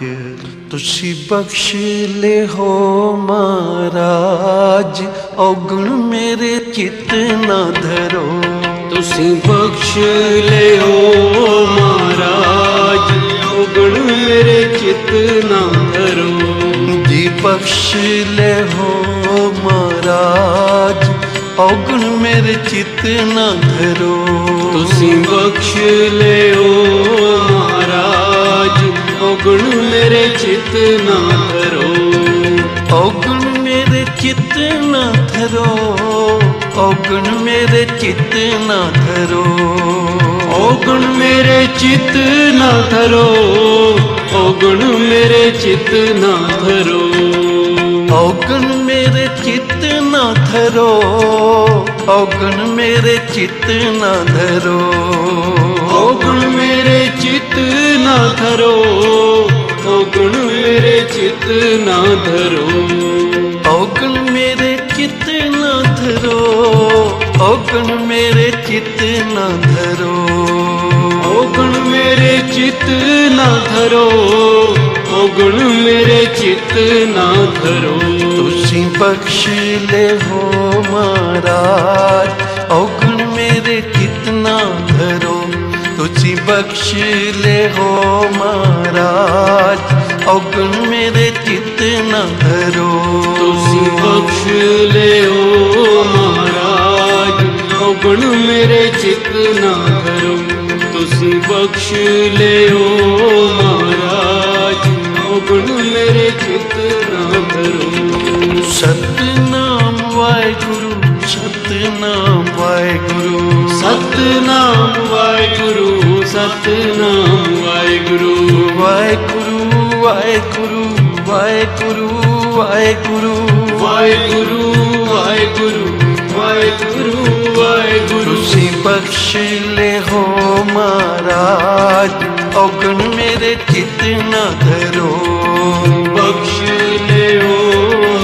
Speaker 2: ਤੁਸੀਂ ਬਖਸ਼ ਲਿਓ ਮਹਾਰਾਜ ਔਗਣ ਮੇਰੇ ਚਿੱਤ ਨਾ ਧਰੋ।
Speaker 3: ਤੁਸੀਂ ਬਖਸ਼ ਲਿਓ ਮਹਾਰਾਜ ਔਗਣ ਮੇਰੇ ਚਿੱਤ ਨਾ ਧਰੋ।
Speaker 2: ਜੀ ਬਖਸ਼ ਲਿਓ ਮਹਾਰਾਜ ਔਗਣ ਮੇਰੇ ਚਿੱਤ ਨਾ ਧਰੋ।
Speaker 3: ਤੁਸੀਂ ਬਖਸ਼ ਲਿਓ ਮਹਾਰਾਜ ਔਗਣ ਮੇਰੇ ਚਿੱਤ ਨਾ ਧਰੋ।
Speaker 2: ਔਗਣ ਮੇਰੇ ਚਿੱਤ ਨਾ ਧਰੋ। ਔਗਣ ਮੇਰੇ ਚਿੱਤ ਨਾ ਧਰੋ।
Speaker 3: ਔਗਣ ਮੇਰੇ ਚਿੱਤ ਨਾ ਧਰੋ। ਔਗਣ ਮੇਰੇ ਚਿੱਤ ਨਾ ਧਰੋ।
Speaker 2: ਔਗਣ ਮੇਰੇ ਚਿੱਤ ਨਾ ਧਰੋ। ਔਗਣ ਮੇਰੇ ਚਿੱਤ ਨਾ ਧਰੋ।
Speaker 3: ਔਗਣ ਮੇਰੇ ਚਿੱਤ ਨਾ ਧਰੋ। ਔਗਣ ਮੇਰੇ ਚਿੱਤ ਨਾ ਧਰੋ।
Speaker 2: ਔਗਣ ਮੇਰੇ ਚਿੱਤ ਨਾ ਧਰੋ। ਔਗਣ ਮੇਰੇ ਚਿੱਤ ਨਾ ਧਰੋ।
Speaker 3: ਔਗਣ ਮੇਰੇ ਚਿੱਤ ਨਾ ਧਰੋ। ਔਗਣ ਮੇਰੇ ਚਿੱਤ ਨਾ ਧਰੋ।
Speaker 2: ਤੁਸੀਂ ਬਖਸ਼ ਲਿਓ ਮਹਾਰਾਜ ਔਗਣ ਮੇਰੇ ਚਿੱਤ ਨਾ ਧਰੋ। ਤੁਸੀਂ ਬਖਸ਼ ਲਿਓ ਮਹਾਰਾਜ ਔਗਣ ਮੇਰੇ ਚਿੱਤ ਨਾ ਧਰੋ।
Speaker 3: ਤੁਸੀਂ ਬਖਸ਼ ਲਿਓ ਮਹਾਰਾਜ ਔਗਣ ਮੇਰੇ ਚਿੱਤ ਨਾ ਧਰੋ। ਤੁਸੀਂ ਬਖਸ਼ ਲਿਓ ਮਹਾਰਾਜ ਔਗਣ ਮੇਰੇ ਚਿੱਤ ਨਾ ਧਰੋ।
Speaker 2: ਸਤਿਨਾਮ ਵਾਹਿਗੁਰੂ ਸਤਿਨਾਮ ਵਾਹਿਗੁਰੂ
Speaker 3: ਸਤਿਨਾਮ ਵਾਹਿਗੁਰੂ ਸਤਿਨਾਮ ਵਾਹਿਗੁਰੂ
Speaker 2: ਵਾਹਿਗੁਰੂ ਵਾਹਿਗੁਰੂ ਵਾਹਿਗੁਰੂ ਵਾਹਿਗੁਰੂ
Speaker 3: ਵਾਹਿਗੁਰੂ ਵਾਹਿਗੁਰੂ ਵਾਹਿਗੁਰੂ ਵਾਹਿਗੁਰੂ।
Speaker 2: ਤੁਸੀਂ ਬਖਸ਼ ਲਿਓ ਮਹਾਰਾਜ ਔਗਣ ਮੇਰੇ ਚਿੱਤ ਨਾ ਧਰੋ।
Speaker 3: ਬਖਸ਼ ਲਿਓ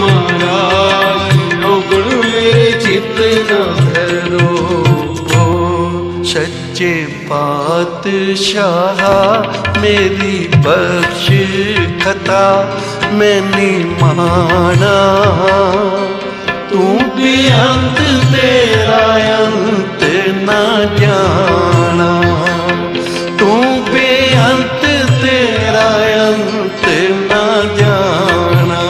Speaker 3: ਮਹਾਰਾਜ ਔਗਣ ਮੇਰੇ ਚਿੱਤ ਨਾ ਧਰੋ।
Speaker 2: ਸੱਚੇ ਪਾਤਸ਼ਾਹ ਮੇਰੀ ਬਖਸ਼ ਖਤਾ ਮੈਂ ਨੀ ਮਾਣਾ। ਤੂੰ ਬੇਅੰਤ ਤੇਰਾ ਅੰਤ ਨਾ ਜਾਣਾ। ਤੂੰ ਬੇਅੰਤ ਤੇਰਾ ਅੰਤ ਨਾ ਜਾਣਾ।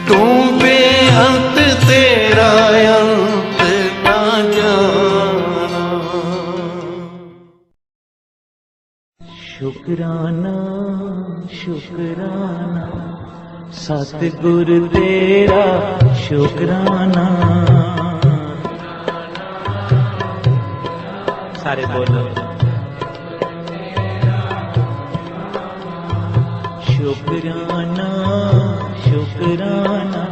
Speaker 2: ਤੂੰ ਬੇਅੰਤ ਤੇਰਾ ਅੰਤ ਨਾ ਜਾਣਾ।
Speaker 4: ਸ਼ੁਕਰਾਨਾ ਸ਼ੁਕਰਾਨਾ ਸਤਿਗੁਰ ਤੇਰਾ ਸ਼ੁਕਰਾਨਾ। ਸਾਰੇ ਬੋਲੋ ਸ਼ੁਕਰਾਨਾ ਸ਼ੁਕਰਾਨਾ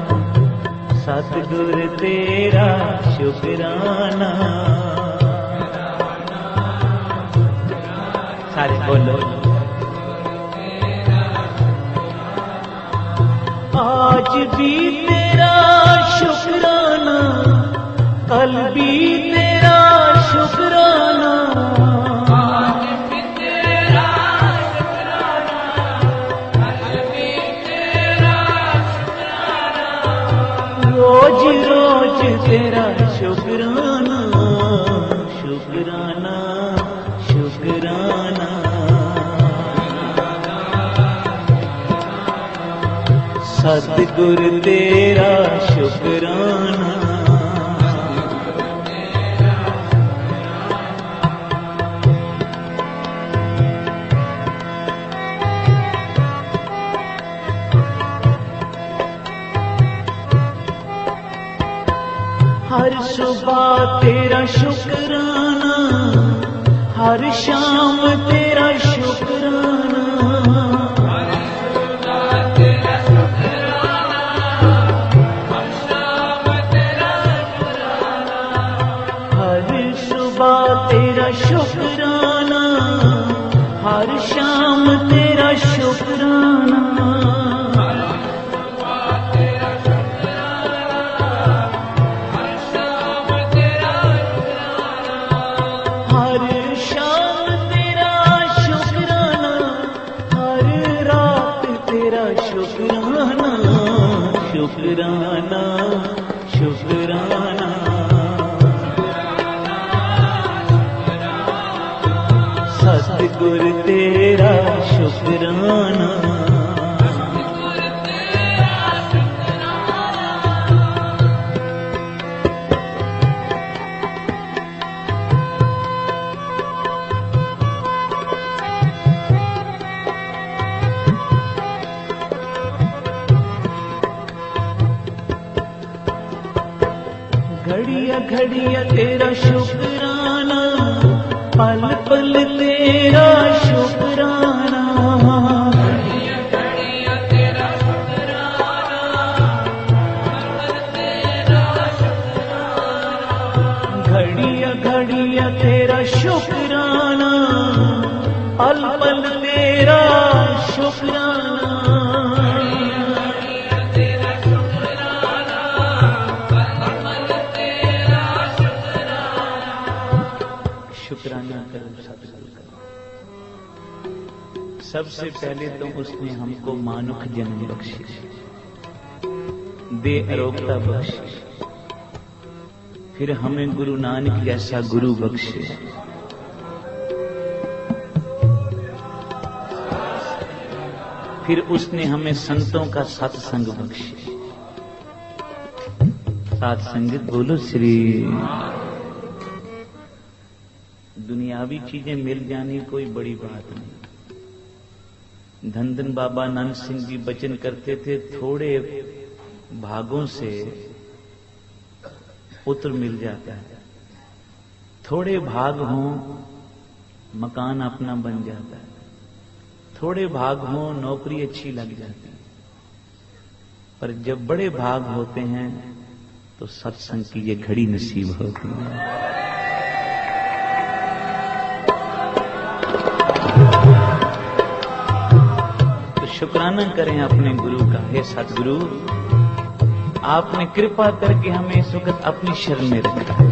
Speaker 4: ਸਤਿਗੁਰ ਤੇਰਾ ਸ਼ੁਕਰਾਨਾ। ਸਾਰੇ ਬੋਲੋ आज भी तेरा शुकराना कल भी तेरा शुकराना। आज भी तेरा शुकराना कल भी तेरा शुकराना। रोज रोज तेरा शुकराना शुकराना शुकराना। सतगुर तेरा शुकराना। हर सुबह तेरा शुकराना हर शाम तेरा शुकराना। तेरा शुकराना हर शाम तेरा शुकराना। हर शाम तेरा शुक्राना शुक्राना। सतगुर तेरा शुक्राना। घड़िया घड़िया तेरा शुक्राना, पल पल तेरा शुक्राना। घड़िया घड़िया तेरा शुक्राना, पल तेरा शुक्राना। घड़िया घड़िया तेरा शुक्राना, पल पल तेरा शुक्राना। शुक्राना करो सतगुरु का। सबसे पहले तो उसने हमको मानुख जन्म बख्शी, दे अरोगता बख्शी, फिर हमें गुरु नानक जैसा गुरु बख्शे। फिर उसने हमें संतों का सत्संग बख्शे। साथ संगत बोलो श्री। दुनियावी चीजें मिल जानी कोई बड़ी बात नहीं। धन धन बाबा नानक सिंह जी वचन करते थे, थोड़े भागों से पुत्र मिल जाता है, थोड़े भाग हों मकान अपना बन जाता है, थोड़े भाग हों नौकरी अच्छी लग जाती है, पर जब बड़े भाग होते हैं तो सत्संग की ये घड़ी नसीब होती है। शुक्राना करें अपने गुरु का। हे सतगुरु, आपने कृपा करके हमें इस वक्त अपनी शरण में रखा है।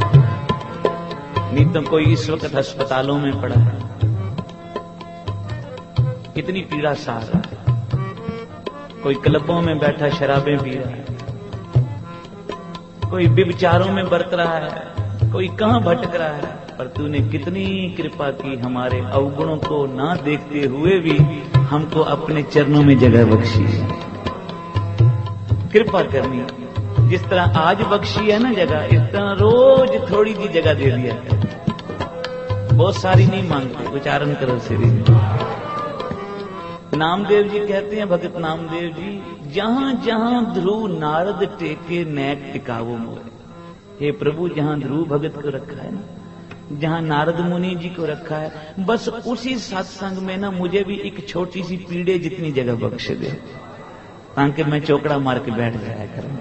Speaker 4: नहीं तो कोई इस वक्त अस्पतालों में पड़ा है, कितनी पीड़ा सह रहा है। कोई क्लबों में बैठा शराबें पी रहा है, कोई व्यभिचारों में बरत रहा है, कोई कहां भटक रहा है। पर तूने कितनी कृपा की, हमारे अवगुणों को ना देखते हुए भी हमको अपने चरणों में जगह बख्शी। कृपा करनी, जिस तरह आज बख्शी है ना जगह, इस तरह रोज थोड़ी सी जगह दे दिया कर। बहुत सारी नहीं मांगते, उच्चारण करो श्री। नामदेव जी कहते हैं, भगत नामदेव जी, जहां जहां ध्रुव नारद टेके नैक टिकावो मोरे। हे प्रभु, जहां ध्रुव भगत को रखा है ना, जहां नारद मुनि जी को रखा है, बस उसी सत्संग में ना मुझे भी एक छोटी सी पीड़े जितनी जगह बख्श दे, ताकि मैं चौकड़ा मार के बैठ जाया करूं।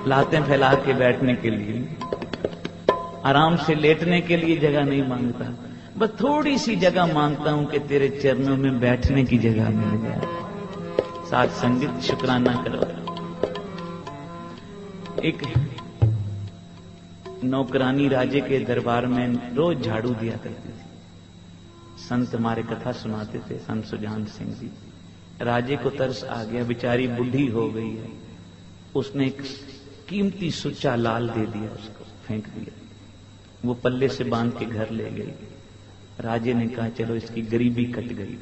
Speaker 4: लातें फैला के बैठने के लिए, आराम से लेटने के लिए जगह नहीं मांगता, बस थोड़ी सी जगह मांगता हूं कि तेरे चरणों में बैठने की जगह मिल जाए। साथ संगत शुक्राना करो। एक नौकरानी राजे के दरबार में रोज झाड़ू दिया करती थी। संत हमारे कथा सुनाते थे, संत सुजान सिंह जी। राजे को तरस आ गया, बेचारी बूढ़ी हो गई है। उसने एक कीमती सुच्चा लाल दे दिया, उसको फेंक दिया। वो पल्ले से बांध के घर ले गई। राजे ने कहा चलो इसकी गरीबी कट गई,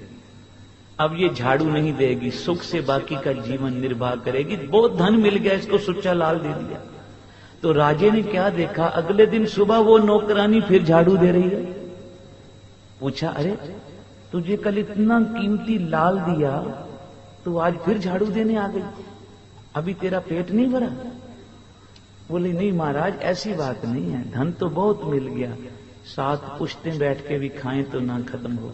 Speaker 4: अब ये झाड़ू नहीं देगी, सुख से बाकी का जीवन निर्वाह करेगी। बहुत धन मिल गया, इसको सुच्चा लाल दे दिया। तो राजे ने क्या देखा, अगले दिन सुबह वो नौकरानी फिर झाड़ू दे रही है। पूछा, अरे तुझे कल इतना कीमती लाल दिया, तो आज फिर झाड़ू देने आ गई, अभी तेरा पेट नहीं भरा? बोले नहीं महाराज, ऐसी बात नहीं है, धन तो बहुत मिल गया, 7 पुश्तें बैठ के भी खाएं तो ना खत्म हो,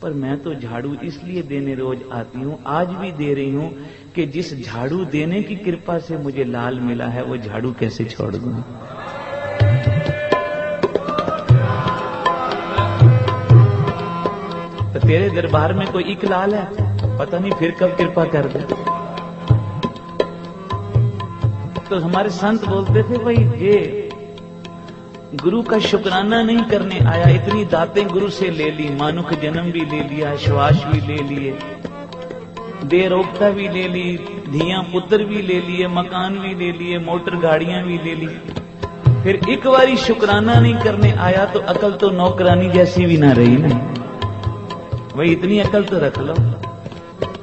Speaker 4: पर मैं तो झाड़ू इसलिए देने रोज आती हूं, आज भी दे रही हूं कि जिस झाड़ू देने की कृपा से मुझे लाल मिला है, वो झाड़ू कैसे छोड़ दूं। तो तेरे दरबार में कोई एक लाल है, पता नहीं फिर कब कृपा कर दे। तो हमारे संत बोलते थे, भाई ये गुरु का शुक्राना नहीं करने आया, इतनी दातें गुरु से ले ली, मानुख जन्म भी ले लिया, श्वास भी ले लिए, देरोगता भी ले ली, धियां पुत्र भी ले लिए, मकान भी ले लिए, मोटर गाड़ियां भी ले ली। फिर एक बारी शुक्राना नहीं करने आया तो अकल तो नौकरानी जैसी भी ना रही ना। वही इतनी अकल तो रख लो।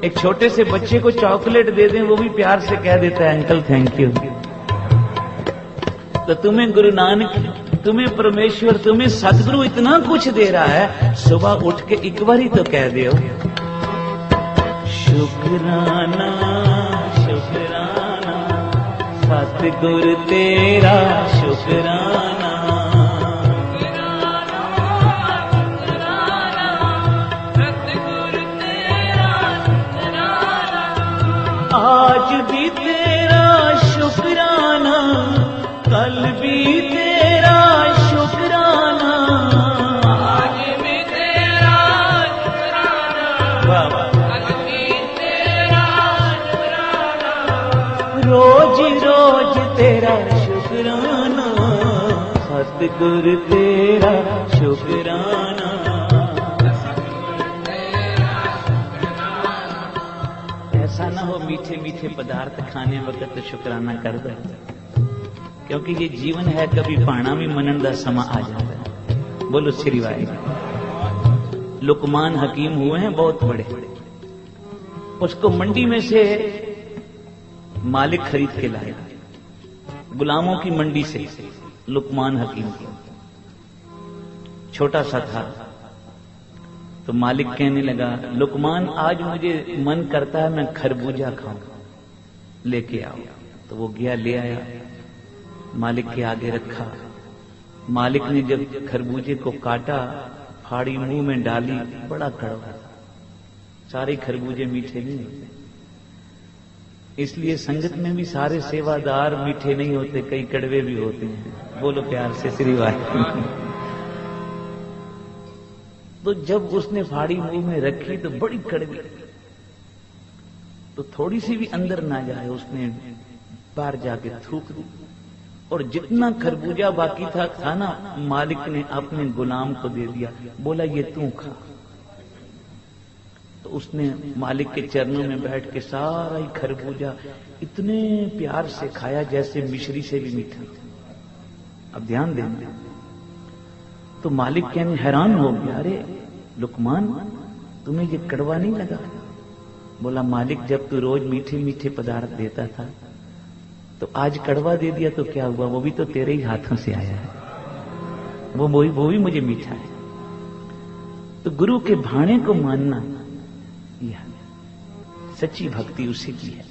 Speaker 4: एक छोटे से बच्चे को चॉकलेट दे दें, वो भी प्यार से कह देता है अंकल थैंक यू। तो तुम्हें गुरु नानक, तुम्हें परमेश्वर, तुम्हें सदगुरु इतना कुछ दे रहा है, सुबह उठ के एक बारी तो कह दो शुक्राना शुक्राना, सतगुरु तेरा शुक्राना। आज भी तेरा शुक्राना, कल भी तेरा शुक्राना, आज भी तेरा शुक्राना, कल भी तेरा शुक्राना, रोज रोज तेरा शुक्राना, सतगुरु तेरा शुक्राना। ऐसा ना हो मीठे मीठे पदार्थ खाने वक्त तो शुक्राना कर दो, क्योंकि ये जीवन है, कभी पाना भी मनन का समा आ जाता है। बोलो श्री वाहिगुरू। लुकमान हकीम हुए हैं बहुत बड़े, उसको मंडी में से मालिक खरीद के लाया, गुलामों की मंडी से। लुकमान हकीम को छोटा सा था, तो मालिक कहने लगा लुकमान आज मुझे मन करता है मैं खरबूजा खाऊं, लेके आओ। तो वो गया ले आया, मालिक के आगे रखा। मालिक ने जब खरबूजे को काटा, फाड़ी मुंह में डाली, बड़ा कड़वा। सारे खरबूजे मीठे नहीं होते, इसलिए संगत में भी सारे सेवादार मीठे नहीं होते, कई कड़वे भी होते हैं। बोलो प्यार से श्री वाहिगुरू। तो जब उसने फाड़ी मुंह में रखी तो बड़ी कड़वी, तो थोड़ी सी भी अंदर ना जाए, उसने बाहर जाके थूक दी। और जितना खरबूजा बाकी था ना, मालिक ने अपने गुलाम को दे दिया, बोला ये तू खा। तो उसने मालिक के चरणों में बैठ के सारा ही खरबूजा इतने प्यार से खाया जैसे मिश्री से भी मीठा। अब ध्यान देना। तो मालिक कहने हैरान हो गया, अरे लुकमान तुम्हें ये कड़वा नहीं लगा? बोला मालिक जब तू रोज मीठे मीठे पदार्थ देता था तो आज कड़वा दे दिया तो क्या हुआ, वो भी तो तेरे ही हाथों से आया है, वो भी मुझे मीठा है। तो गुरु के भाणे को मानना यह सच्ची भक्ति उसी की है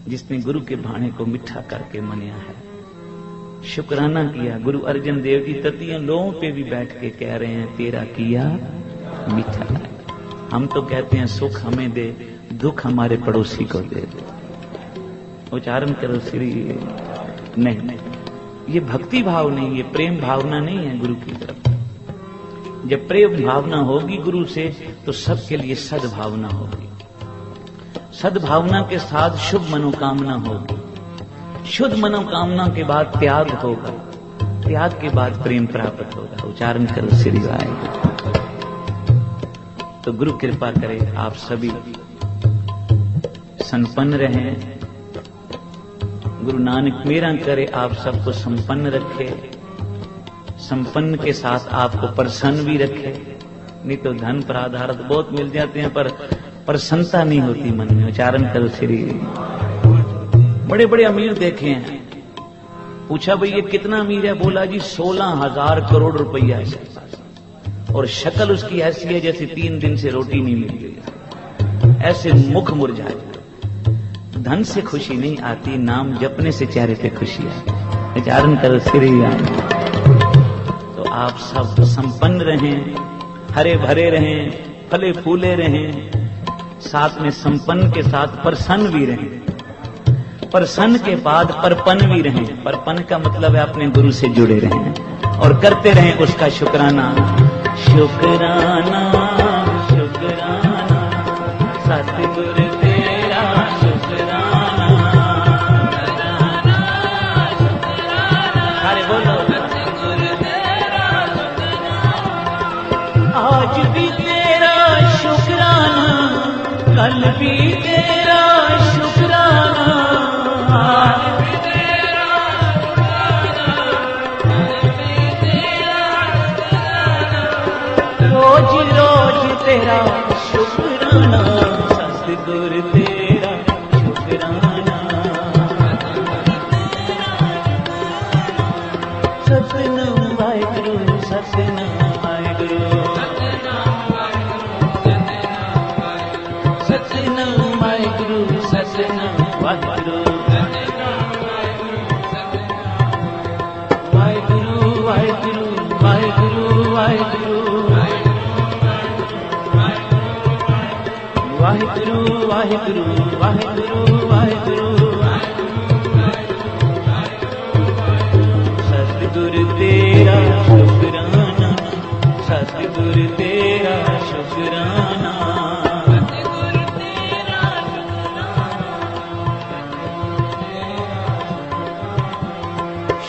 Speaker 4: जिसने गुरु के भाणे को मीठा करके मनाया है, शुक्राना किया। गुरु अर्जन देव जी ततियों लोगों पे भी बैठ के कह रहे हैं तेरा किया मीठा। हम तो कहते हैं सुख हमें दे, दुख हमारे पड़ोसी को दे। उच्चारण करो श्री। नहीं, ये भक्ति भाव नहीं, ये प्रेम भावना नहीं है गुरु की तरफ। जब प्रेम भावना होगी गुरु से तो सबके लिए सद्भावना होगी, सद्भावना के साथ शुभ मनोकामना होगी, शुद्ध मनोकामना के बाद त्याग होगा, त्याग के बाद प्रेम प्राप्त होगा। उच्चारण करो श्री वाहिगुरू। तो गुरु कृपा करे आप सभी संपन्न रहें, गुरु नानक मेरा करे आप सबको संपन्न रखे, संपन्न के साथ आपको प्रसन्न भी रखे। नहीं तो धन पर आधारित बहुत मिल जाते हैं पर प्रसन्नता नहीं होती मन में। उच्चारण करो श्री। बड़े बड़े अमीर देखे हैं, पूछा भाई ये कितना अमीर है, बोला जी 16,000 करोड़ रुपया है, और शक्ल उसकी ऐसी है जैसे 3 दिन से रोटी नहीं मिल गई, ऐसे मुख मुरझाए। धन से खुशी नहीं आती, नाम जपने से चेहरे पे खुशी आती। उच्चारण करो श्री। तो आप सब संपन्न रहें, हरे भरे रहें, फले फूले रहें, साथ में संपन्न के साथ प्रसन्न भी रहें, प्रसन्न के बाद परपन भी रहें। परपन का मतलब है अपने गुरु से जुड़े रहें और करते रहें उसका शुक्राना। शुक्राना शुक्राना सतगुरु तेरा शुक्राना। अरे बोलो सतगुरु तेरा शुक्राना। आज भी तेरा शुक्राना, कल धन भी तेरा शुक्राना, रोज रोज तेरा शुक्राना, सतगुर तेरा शुक्राना। सतनाम वाहिगुरु, सतनाम वाहिगुरु, सतनाम वाहिगुरु, सतनाम वाहिगुरु, वाहिगुरु वाहिगुरु वाहिगुरु वाहिगुरु, वाहिगुरु वाहिगुरु वाहिगुरु वाहिगुरु। सतगुर तेरा शुक्राना, सतगुर तेरा शुक्राना,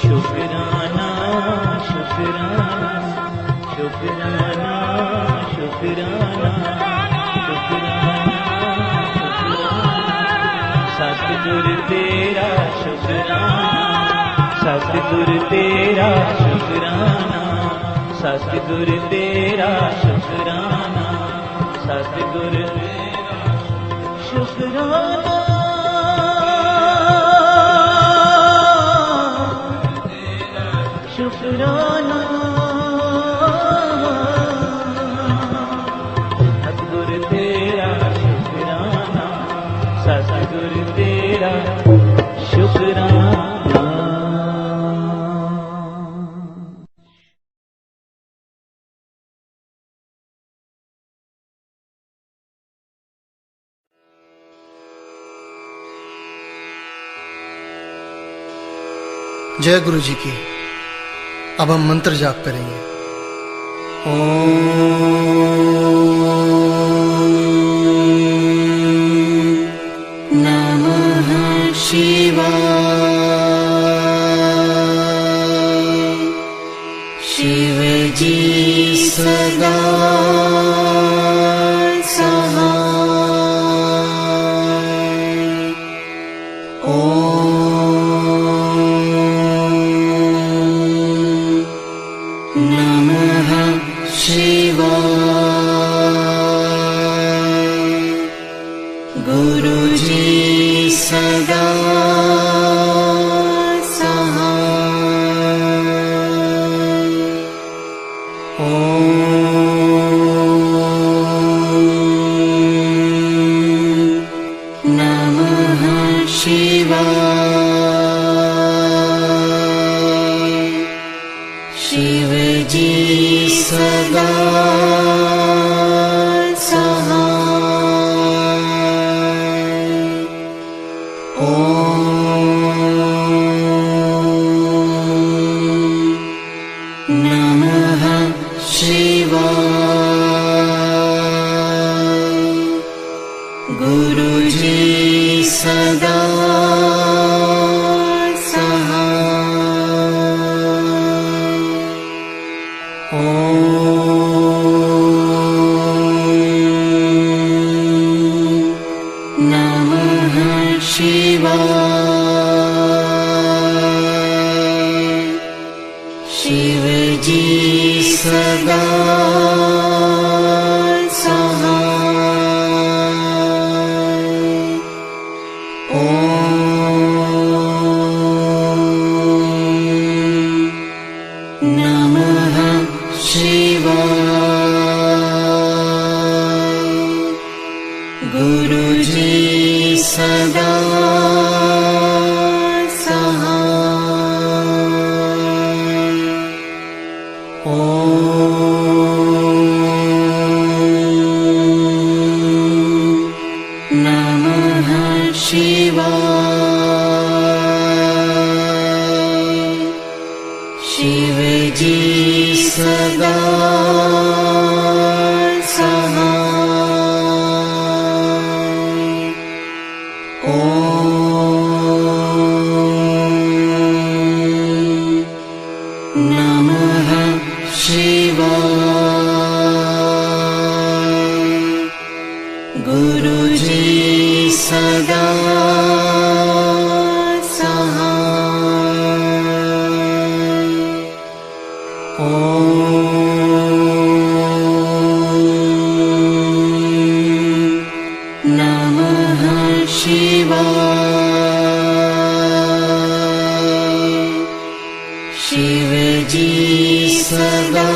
Speaker 4: शुक्राना शुक्राना शुक्राना शुक्राना सतगुर तेरा शुक्राना, सतगुर तेरा शुक्राना, सतगुर तेरा शुक्राना, सतगुर शुक्राना। शुक्राना सतगुर तेरा शुक्राना, सतगुर तेरा शुक्राना।
Speaker 1: जय गुरु जी की। अब हम मंत्र जाप करेंगे। ओम नमः शिवाय। शिव जी सदा शिव जी सदा सहाय। ओम नमः शिवाय। गुरु जी सदा शिव जी सदा सहाय। ओम नमः शिवाय। गुरु जी सदा शिव जी सदा सहाय। ओम नमः शिवाय। गुरु जी शिव जी सदा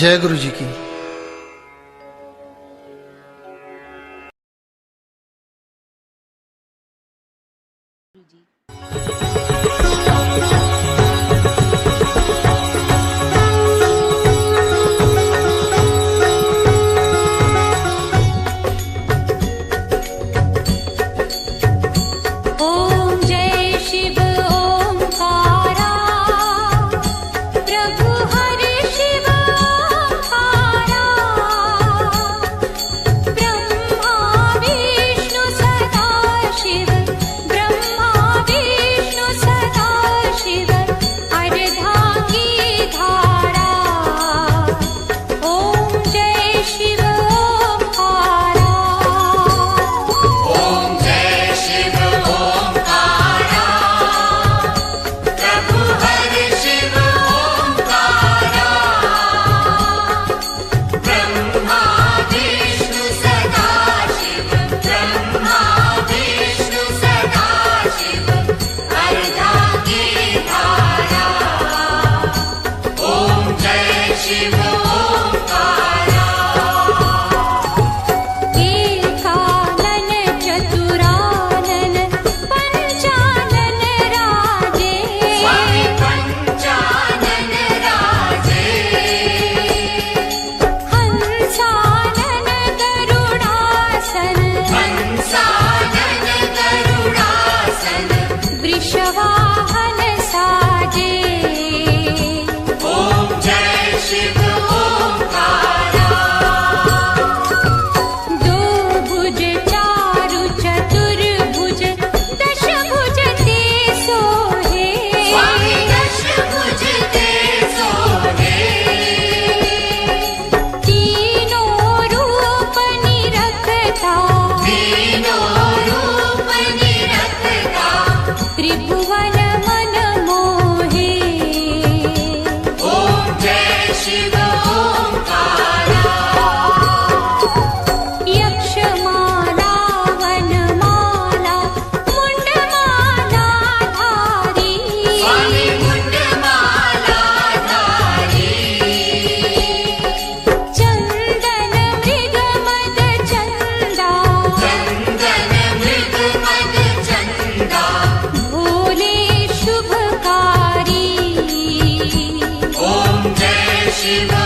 Speaker 1: जय गुरु जी की।
Speaker 5: Shiva